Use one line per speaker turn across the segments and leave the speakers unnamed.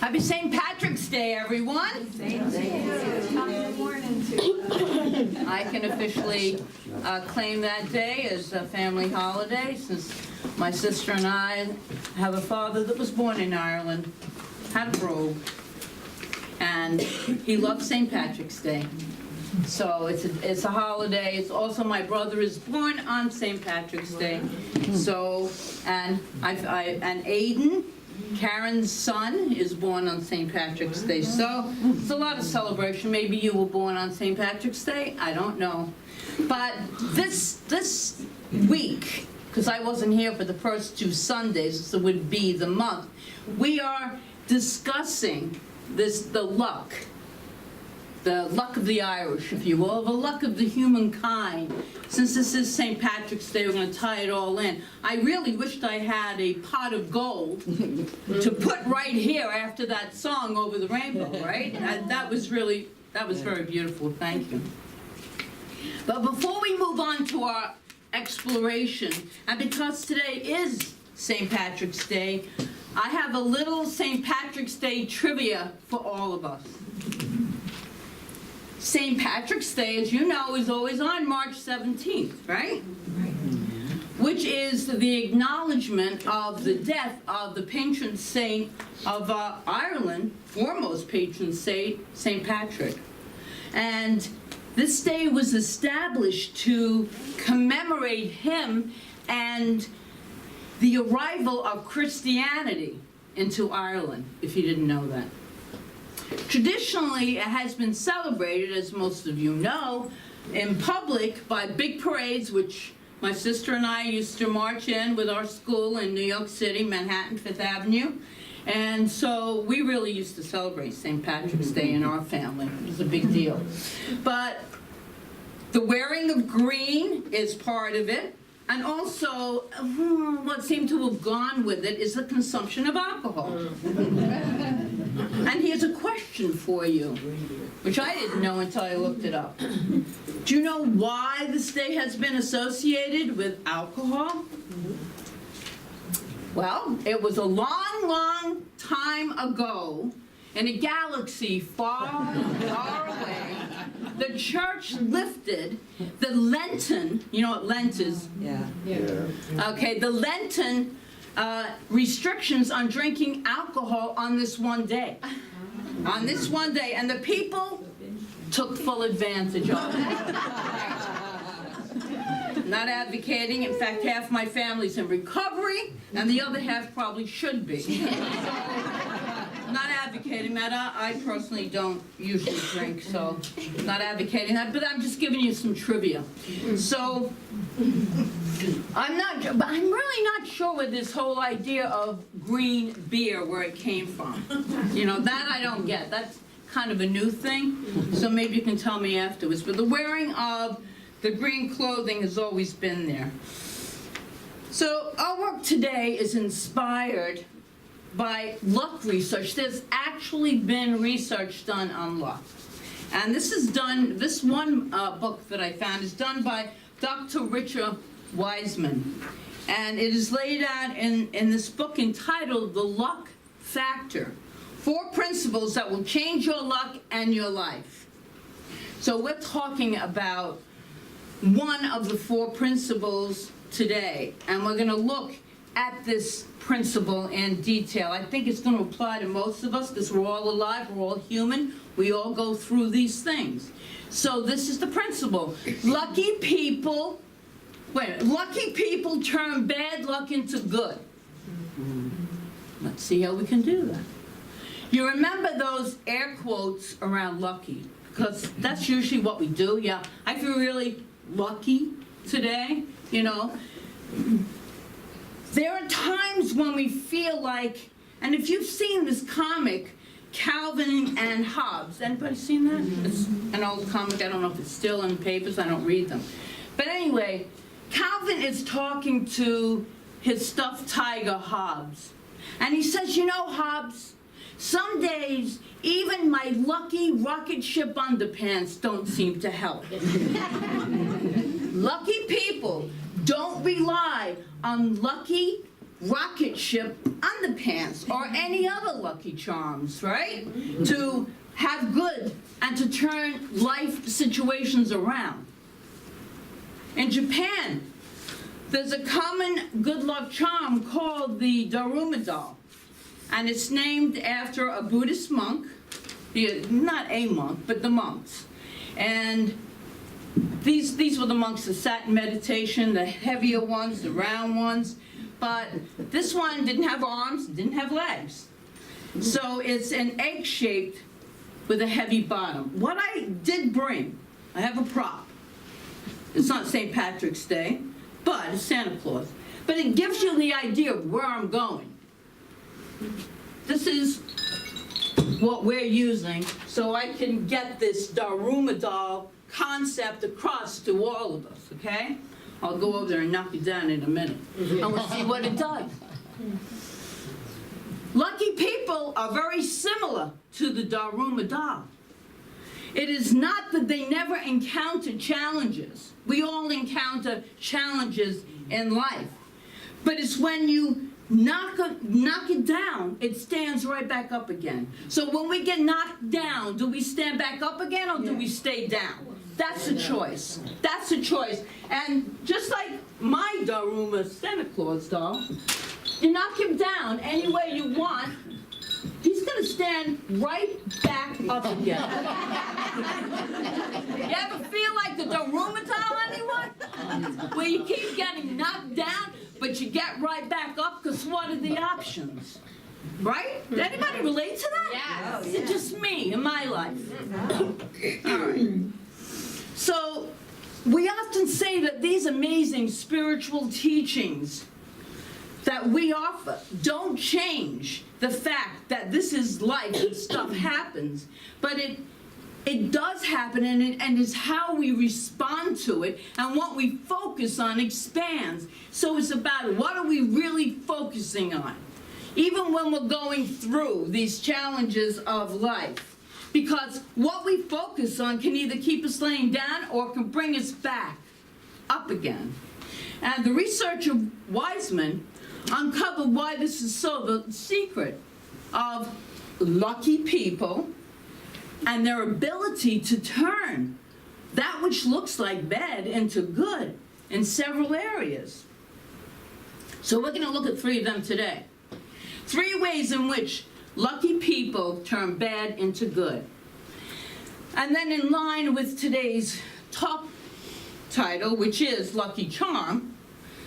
Happy St. Patrick's Day, everyone.
Thank you.
I can officially claim that day as a family holiday since my sister and I have a father that was born in Ireland, had a brogue, and he loved St. Patrick's Day. So it's a holiday. It's also my brother is born on St. Patrick's Day. So and Aiden, Karen's son, is born on St. Patrick's Day. So it's a lot of celebration. Maybe you were born on St. Patrick's Day. I don't know. But this week, because I wasn't here for the first two Sundays, so it would be the month, we are discussing the luck of the Irish, if you will, the luck of the humankind. Since this is St. Patrick's Day, we're going to tie it all in. I really wished I had a pot of gold to put right here after that song Over the Rainbow, right? That was very beautiful. Thank you. But before we move on to our exploration, and because today is St. Patrick's Day, I have a little St. Patrick's Day trivia for all of us. St. Patrick's Day, as you know, is always on March 17th, right? Which is the acknowledgement of the death of the patron saint of Ireland, foremost patron saint, St. Patrick. And this day was established to commemorate him and the arrival of Christianity into Ireland, if you didn't know that. Traditionally, it has been celebrated, as most of you know, in public by big parades, which my sister and I used to march in with our school in New York City, Manhattan, Fifth Avenue. And so we really used to celebrate St. Patrick's Day in our family. It was a big deal. But the wearing of green is part of it. And also, what seemed to have gone with it is the consumption of alcohol. And here's a question for you, which I didn't know until I looked it up. Do you know why this day has been associated with alcohol? Well, it was a long, long time ago, in a galaxy far, far away, the church lifted the Lenten, you know what Lent is?
Yeah.
Okay, the Lenten restrictions on drinking alcohol on this one day. On this one day, and the people took full advantage of it. Not advocating. In fact, half my family's in recovery, and the other half probably should be. Not advocating that. I personally don't usually drink, so not advocating that, but I'm just giving you some trivia. So I'm really not sure with this whole idea of green beer, where it came from. You know, that I don't get. That's kind of a new thing, so maybe you can tell me afterwards. But the wearing of the green clothing has always been there. So our work today is inspired by luck research. There's actually been research done on luck. And this one book that I found is done by Dr. Richard Wiseman. And it is laid out in this book entitled The Luck Factor: 4 Principles That Will Change Your Luck and Your Life. So we're talking about one of the 4 principles today. And we're going to look at this principle in detail. I think it's going to apply to most of us because we're all alive, we're all human, we all go through these things. So this is the principle. Lucky people turn bad luck into good. Let's see how we can do that. You remember those air quotes around lucky, because that's usually what we do. Yeah, I feel really lucky today, you know. There are times when we feel like, and if you've seen this comic, Calvin and Hobbes, anybody seen that? It's an old comic. I don't know if it's still in papers. I don't read them. But anyway, Calvin is talking to his stuffed tiger, Hobbes. And he says, you know, Hobbes, some days even my lucky rocket ship underpants don't seem to help. Lucky people don't rely on lucky rocket ship underpants or any other Lucky Charms, right? To have good and to turn life situations around. In Japan, there's a common good luck charm called the Daruma doll, and it's named after a Buddhist monk, not a monk, but the monks. And these were the monks that sat in meditation, the heavier ones, the round ones, but this one didn't have arms, didn't have legs. So it's an egg shaped with a heavy bottom. What I did bring, I have a prop. It's not St. Patrick's Day, but it's Santa Claus. But it gives you the idea of where I'm going. This is what we're using so I can get this Daruma doll concept across to all of us, okay? I'll go over there and knock it down in a minute, and we'll see what it does. Lucky people are very similar to the Daruma doll. It is not that they never encounter challenges. We all encounter challenges in life. But it's when you knock it down, it stands right back up again. So when we get knocked down, do we stand back up again or do we stay down? That's a choice. That's a choice. And just like my Daruma Santa Claus doll, you knock him down any way you want, he's going to stand right back up again. You ever feel like the Daruma doll, anyone? Where you keep getting knocked down, but you get right back up, because what are the options? Right? Did anybody relate to that?
Yes.
Is it just me in my life? All right. So, we often say that these amazing spiritual teachings that we offer don't change the fact that this is life and stuff happens, but it does happen, and it's how we respond to it, and what we focus on expands. So it's about what are we really focusing on, even when we're going through these challenges of life. Because what we focus on can either keep us laying down or can bring us back up again. And the research of Wiseman uncovered why this is so, the secret of lucky people and their ability to turn that which looks like bad into good in several areas. So we're going to look at 3 of them today. 3 ways in which lucky people turn bad into good. And then in line with today's talk title, which is Lucky Charm,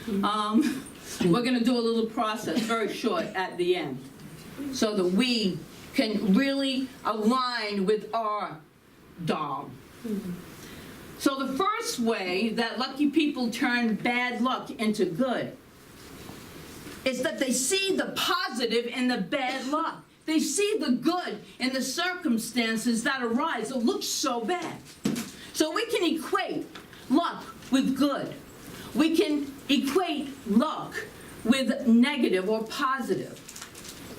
we're going to do a little process, very short, at the end, so that we can really align with our doll. So the first way that lucky people turn bad luck into good is that they see the positive in the bad luck. They see the good in the circumstances that arise that look so bad. So we can equate luck with good. We can equate luck with negative or positive.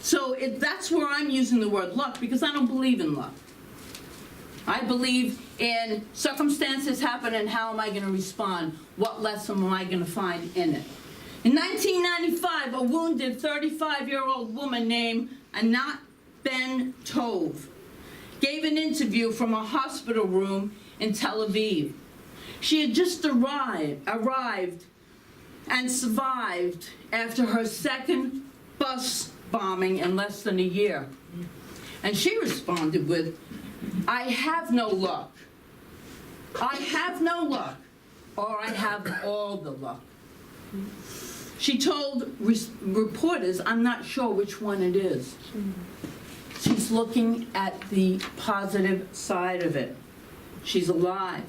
So that's where I'm using the word luck, because I don't believe in luck. I believe in circumstances happen and how am I going to respond? What lesson am I going to find in it? In 1995, a wounded 35-year-old woman named Anat Ben Tov gave an interview from a hospital room in Tel Aviv. She had just arrived and survived after her second bus bombing in less than a year. And she responded with, "I have no luck. I have no luck, or I have all the luck." She told reporters, "I'm not sure which one it is." She's looking at the positive side of it. She's alive.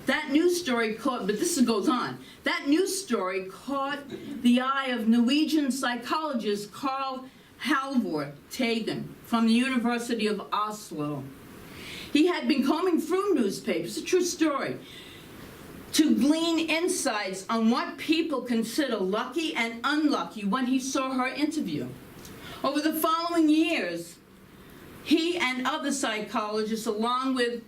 That news story caught, but this goes on, that news story caught the eye of Norwegian psychologist Carl Halvor Tagen from the University of Oslo. He had been combing through newspapers, a true story, to glean insights on what people consider lucky and unlucky when he saw her interview. Over the following years, he and other psychologists, along with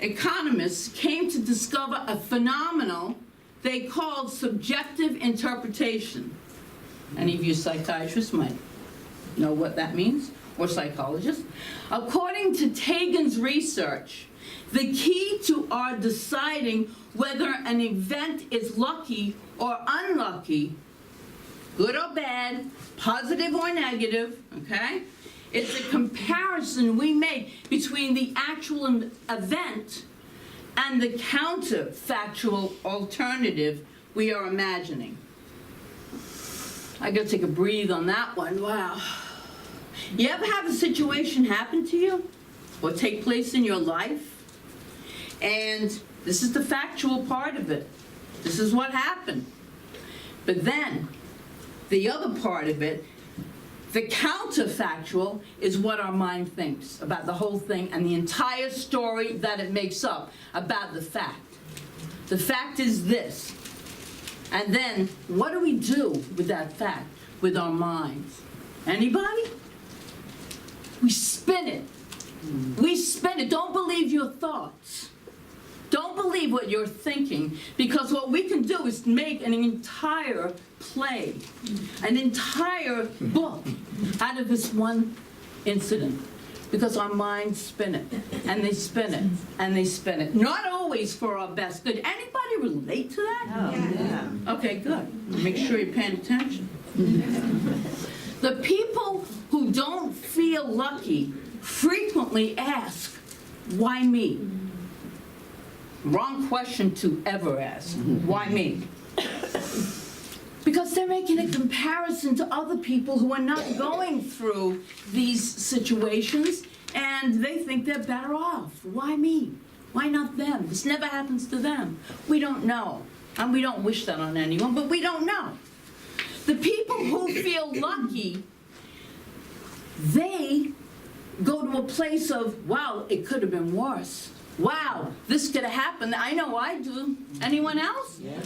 economists, came to discover a phenomenon they called subjective interpretation. Any of you psychiatrists might know what that means, or psychologists. According to Tagan's research, the key to our deciding whether an event is lucky or unlucky, good or bad, positive or negative, okay? It's a comparison we make between the actual event and the counterfactual alternative we are imagining. I gotta take a breathe on that one. Wow. You ever have a situation happen to you or take place in your life? And this is the factual part of it. This is what happened. But then, the other part of it, the counterfactual, is what our mind thinks about the whole thing and the entire story that it makes up about the fact. The fact is this. And then, what do we do with that fact, with our minds? Anybody? We spin it. We spin it. Don't believe your thoughts. Don't believe what you're thinking, because what we can do is make an entire play, an entire book out of this one incident, because our minds spin it, and they spin it, and they spin it. Not always for our best good. Anybody relate to that?
Oh, yeah.
Okay, good. Make sure you're paying attention. The people who don't feel lucky frequently ask, why me? Wrong question to ever ask. Why me? Because they're making a comparison to other people who are not going through these situations, and they think they're better off. Why me? Why not them? This never happens to them. We don't know. And we don't wish that on anyone, but we don't know. The people who feel lucky, they go to a place of, wow, it could have been worse. Wow, this could have happened. I know I do. Anyone else?
Yeah.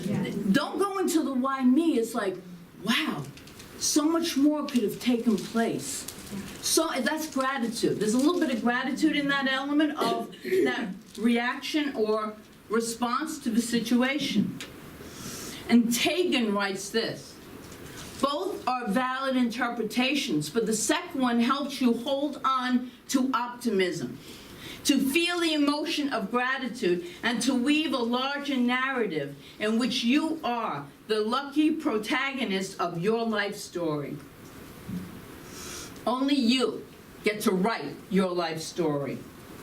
Don't go into the why me. It's like, wow, so much more could have taken place. So that's gratitude. There's a little bit of gratitude in that element of that reaction or response to the situation. And Tagan writes this: both are valid interpretations, but the second one helps you hold on to optimism, to feel the emotion of gratitude, and to weave a larger narrative in which you are the lucky protagonist of your life story. Only you get to write your life story.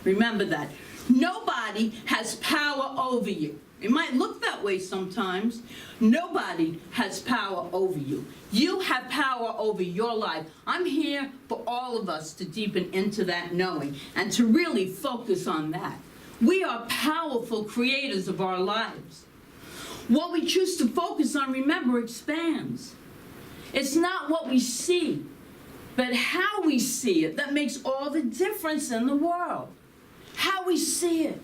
Remember that. Nobody has power over you. It might look that way sometimes. Nobody has power over you. You have power over your life. I'm here for all of us to deepen into that knowing and to really focus on that. We are powerful creators of our lives. What we choose to focus on, remember, expands. It's not what we see, but how we see it that makes all the difference in the world. How we see it.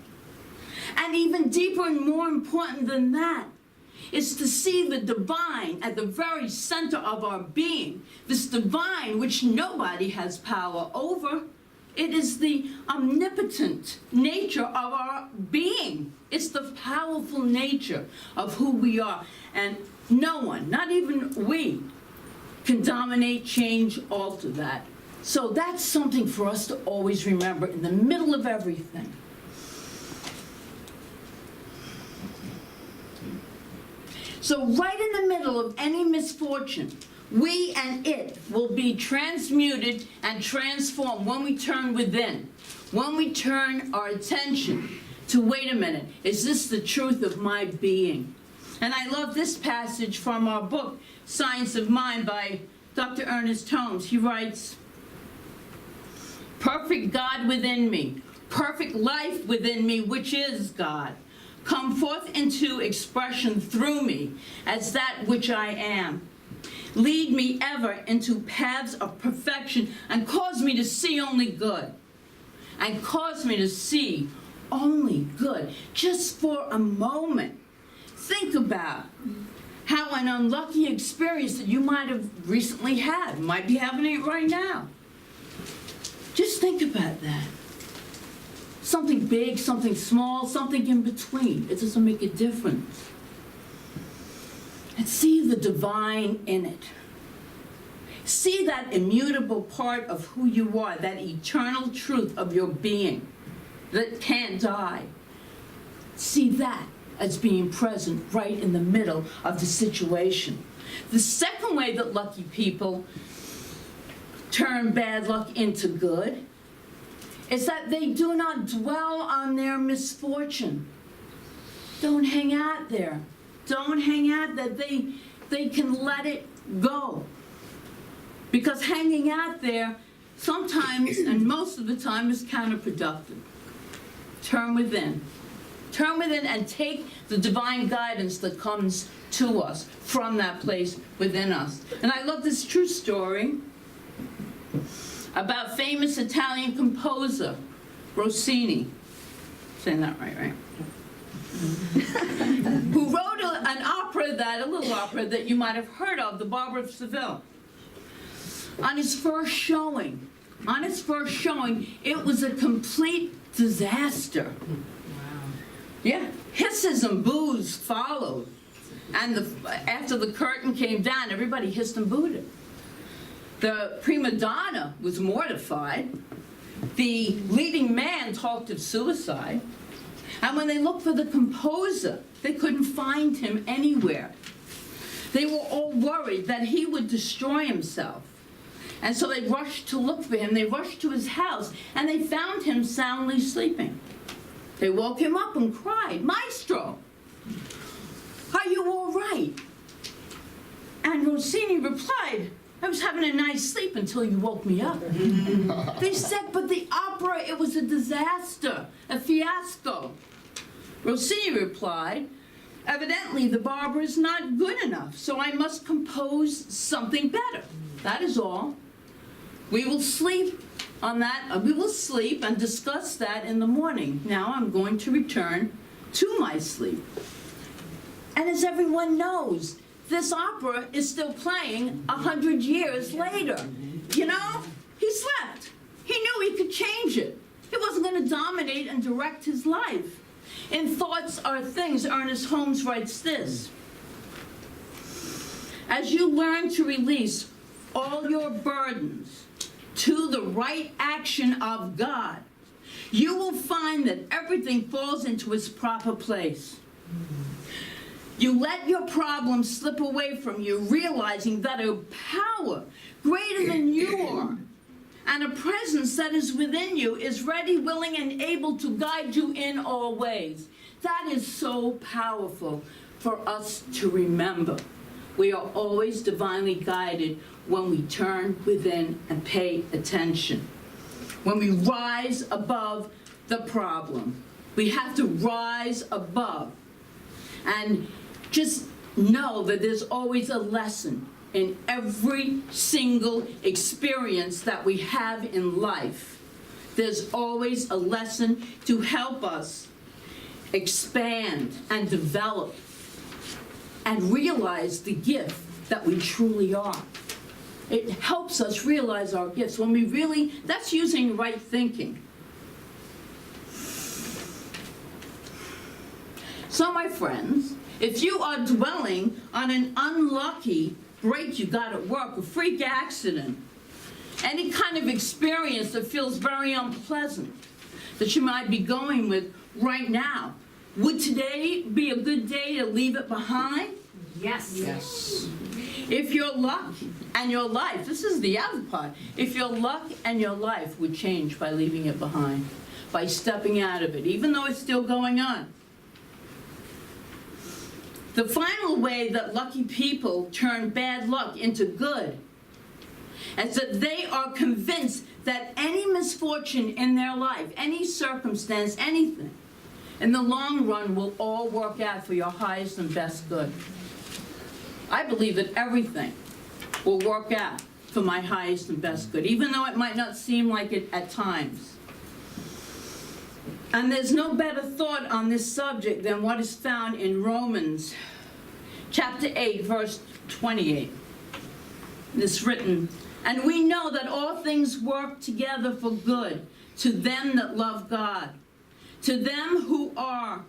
And even deeper and more important than that is to see the divine at the very center of our being. This divine which nobody has power over. It is the omnipotent nature of our being. It's the powerful nature of who we are. And no one, not even we, can dominate, change, alter that. So that's something for us to always remember in the middle of everything. So right in the middle of any misfortune, we and it will be transmuted and transformed when we turn within, when we turn our attention to, wait a minute, is this the truth of my being? And I love this passage from our book, Science of Mind, by Dr. Ernest Holmes. He writes, perfect God within me, perfect life within me, which is God, come forth into expression through me as that which I am. Lead me ever into paths of perfection and cause me to see only good. And cause me to see only good. Just for a moment, think about how an unlucky experience that you might have recently had, might be having it right now. Just think about that. Something big, something small, something in between. It doesn't make a difference. And see the divine in it. See that immutable part of who you are, that eternal truth of your being that can't die. See that as being present right in the middle of the situation. The second way that lucky people turn bad luck into good is that they do not dwell on their misfortune. Don't hang out there. Don't hang out there. They can let it go. Because hanging out there sometimes, and most of the time, is counterproductive. Turn within. Turn within and take the divine guidance that comes to us from that place within us. And I love this true story about famous Italian composer Rossini. Saying that right? Who wrote an opera a little opera that you might have heard of, The Barber of Seville. On its first showing, it was a complete disaster.
Wow.
Yeah, hisses and boos followed. And after the curtain came down, everybody hissed and booed it. The prima donna was mortified. The leading man talked of suicide. And when they looked for the composer, they couldn't find him anywhere. They were all worried that he would destroy himself. And so they rushed to look for him. They rushed to his house, and they found him soundly sleeping. They woke him up and cried, "Maestro, are you all right?" And Rossini replied, "I was having a nice sleep until you woke me up." They said, "But the opera, it was a disaster, a fiasco." Rossini replied, "Evidently the barber is not good enough, so I must compose something better. That is all. We will sleep on that. We will sleep and discuss that in the morning. Now I'm going to return to my sleep." And as everyone knows, this opera is still playing 100 years later. You know, he slept. He knew he could change it. It wasn't going to dominate and direct his life. In Thoughts Are Things, Ernest Holmes writes this: "As you learn to release all your burdens to the right action of God, you will find that everything falls into its proper place. You let your problems slip away from you, realizing that a power greater than you are and a presence that is within you is ready, willing, and able to guide you in all ways." That is so powerful for us to remember. We are always divinely guided when we turn within and pay attention. When we rise above the problem, we have to rise above and just know that there's always a lesson in every single experience that we have in life. There's always a lesson to help us expand and develop and realize the gift that we truly are. It helps us realize our gifts when we really, that's using right thinking. So my friends, if you are dwelling on an unlucky break you got at work, a freak accident, any kind of experience that feels very unpleasant that you might be going with right now, would today be a good day to leave it behind?
Yes.
Yes.
If your luck and your life, this is the other part, if your luck and your life would change by leaving it behind, by stepping out of it, even though it's still going on. The final way that lucky people turn bad luck into good is that they are convinced that any misfortune in their life, any circumstance, anything, in the long run will all work out for your highest and best good. I believe that everything will work out for my highest and best good, even though it might not seem like it at times. And there's no better thought on this subject than what is found in Romans chapter 8, verse 28. It's written, "And we know that all things work together for good to them that love God, to them who are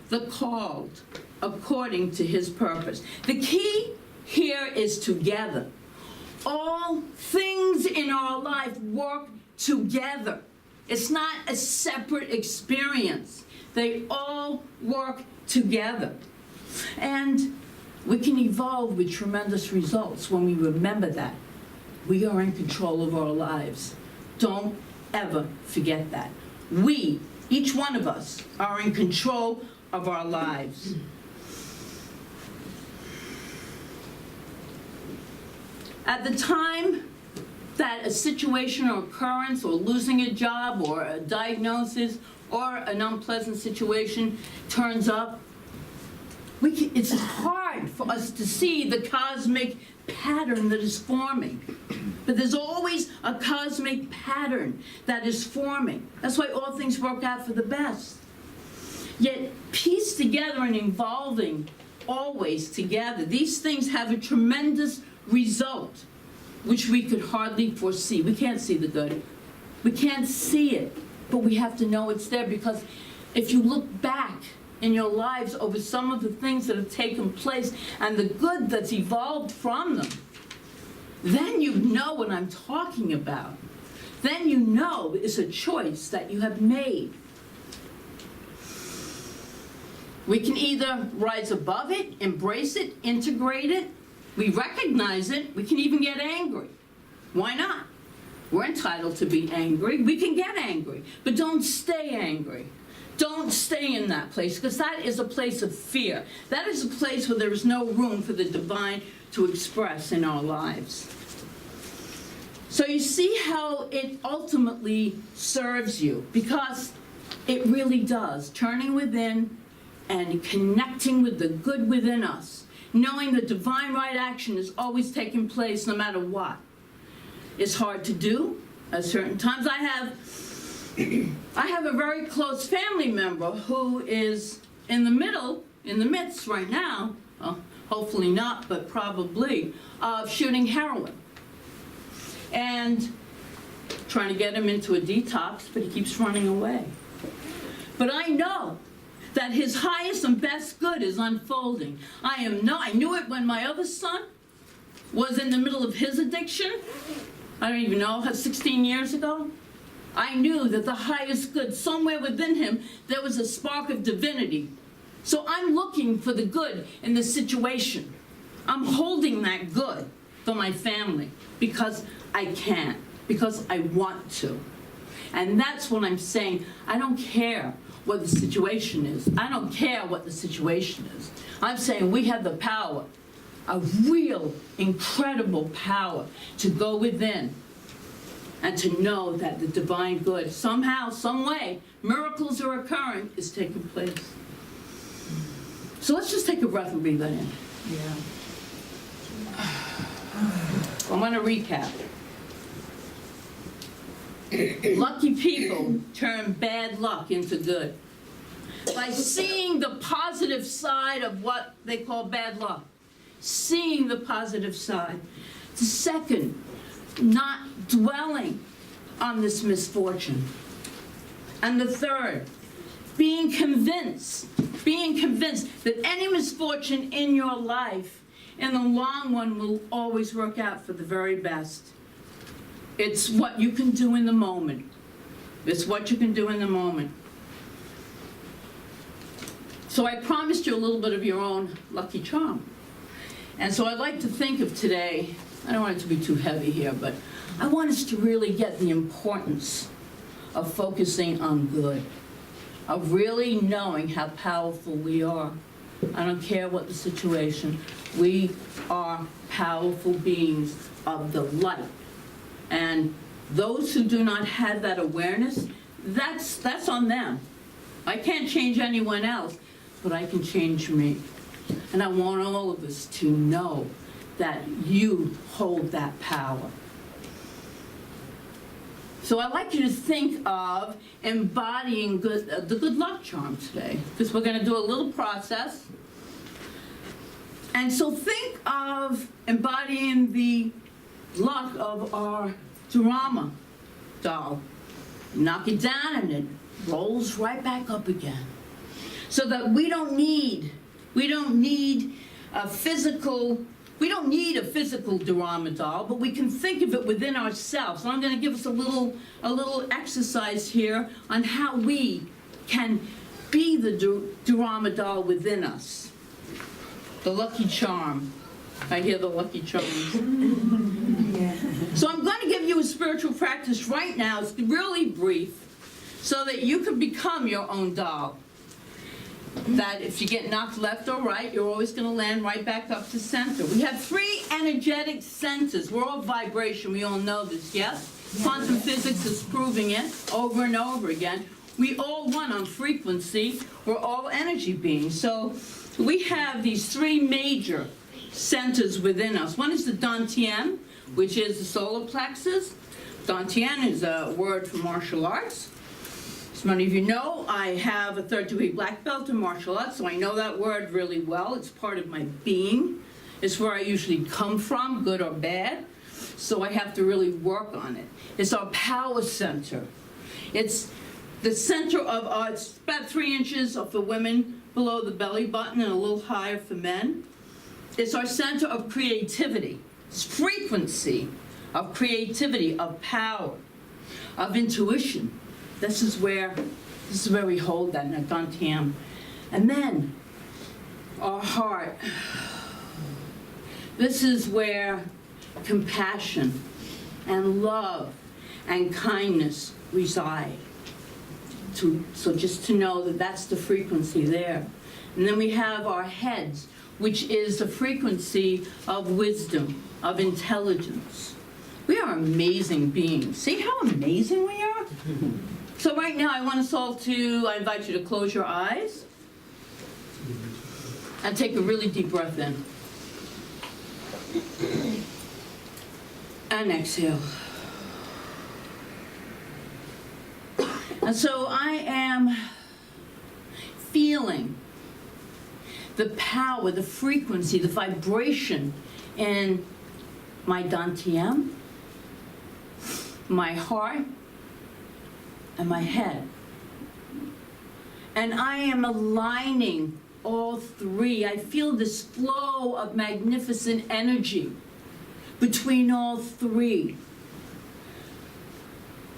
the called according to his purpose." The key here is together. all things in our life work together. It's not a separate experience. They all work together. And we can evolve with tremendous results when we remember that. We are in control of our lives. Don't ever forget that. We, each one of us, are in control of our lives. At the time that a situation or occurrence or losing a job or a diagnosis or an unpleasant situation turns up, it's hard for us to see the cosmic pattern that is forming. But there's always a cosmic pattern that is forming. That's why all things work out for the best. Yet pieced together and evolving always together, these things have a tremendous result which we could hardly foresee. We can't see the good. We can't see it, but we have to know it's there, because if you look back in your lives over some of the things that have taken place and the good that's evolved from them, then you know what I'm talking about. Then you know it's a choice that you have made. We can either rise above it, embrace it, integrate it. We recognize it. We can even get angry. Why not? We're entitled to be angry. We can get angry, but don't stay angry. Don't stay in that place, because that is a place of fear. That is a place where there is no room for the divine to express in our lives. So you see how it ultimately serves you, because it really does. Turning within and connecting with the good within us, knowing that divine right action is always taking place no matter what. It's hard to do at certain times. I have a very close family member who is in the midst right now, hopefully not, but probably, of shooting heroin. And trying to get him into a detox, but he keeps running away. But I know that his highest and best good is unfolding. I knew it when my other son was in the middle of his addiction. I don't even know, 16 years ago. I knew that the highest good, somewhere within him, there was a spark of divinity. So I'm looking for the good in the situation. I'm holding that good for my family because I can, because I want to. And that's what I'm saying. I don't care what the situation is. I don't care what the situation is. I'm saying we have the power, a real, incredible power to go within and to know that the divine good, somehow, some way, miracles are occurring, is taking place. So let's just take a breath and breathe that in.
Yeah.
I'm going to recap. Lucky people turn bad luck into good by seeing the positive side of what they call bad luck. Seeing the positive side. The second, not dwelling on this misfortune. And the third, being convinced that any misfortune in your life, in the long run, will always work out for the very best. It's what you can do in the moment. It's what you can do in the moment. So I promised you a little bit of your own lucky charm. And so I'd like to think of today, I don't want it to be too heavy here, but I want us to really get the importance of focusing on good, of really knowing how powerful we are. I don't care what the situation. We are powerful beings of the light. And those who do not have that awareness, that's on them. I can't change anyone else, but I can change me. And I want all of us to know that you hold that power. So I'd like you to think of embodying the good luck charm today, because we're going to do a little process. And so think of embodying the luck of our drama doll. Knock it down and it rolls right back up again. So that we don't need a physical We don't need a physical Durama doll, but we can think of it within ourselves. And I'm going to give us a little exercise here on how we can be the Durama doll within us. The lucky charm. I hear the lucky charms. So I'm going to give you a spiritual practice right now. It's really brief, so that you can become your own doll. That if you get knocked left or right, you're always going to land right back up to center. We have 3 energetic centers. We're all vibration. We all know this, yes? Quantum physics is proving it over and over again. We all one on frequency. We're all energy beings. So we have these 3 major centers within us. One is the Dantian, which is the solar plexus. Dantian is a word for martial arts. As many of you know, I have a 3rd-degree black belt in martial arts, so I know that word really well. It's part of my being. It's where I usually come from, good or bad. So I have to really work on it. It's our power center. It's the center of our, it's about 3 inches for women below the belly button and a little higher for men. It's our center of creativity. It's frequency of creativity, of power, of intuition. This is where we hold that in Dantian. And then our heart. This is where compassion and love and kindness reside. So just to know that that's the frequency there. And then we have our heads, which is the frequency of wisdom, of intelligence. We are amazing beings. See how amazing we are? So right now I want us all to, I invite you to close your eyes and take a really deep breath in. And exhale. And so I am feeling the power, the frequency, the vibration in my Dantian, my heart, and my head. And I am aligning all 3. I feel this flow of magnificent energy between all 3.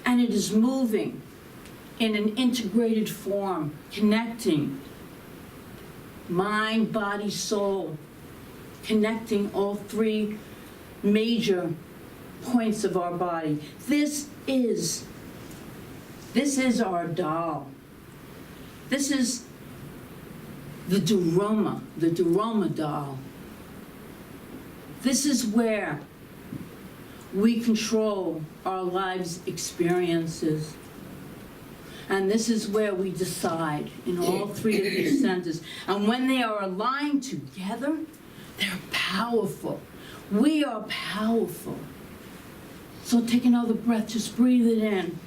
And it is moving in an integrated form, connecting mind, body, soul, connecting all 3 major points of our body. This is our doll. This is the Durama doll. This is where we control our life's experiences. And this is where we decide in all 3 of these centers. And when they are aligned together, they're powerful. We are powerful. So take another breath, just breathe it in.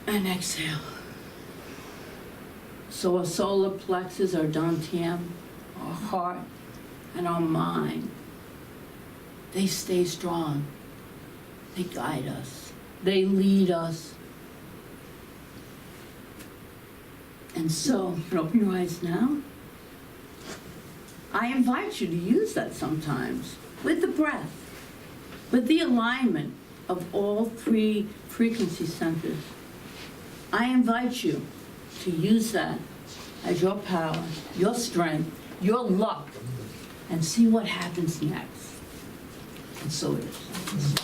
And exhale. So our solar plexus, our Dantian, our heart, and our mind, they stay strong. They guide us. They lead us. And so, you can open your eyes now. I invite you to use that sometimes with the breath, with the alignment of all 3 frequency centers. I invite you to use that as your power, your strength, your luck, and see what happens next. And so it is.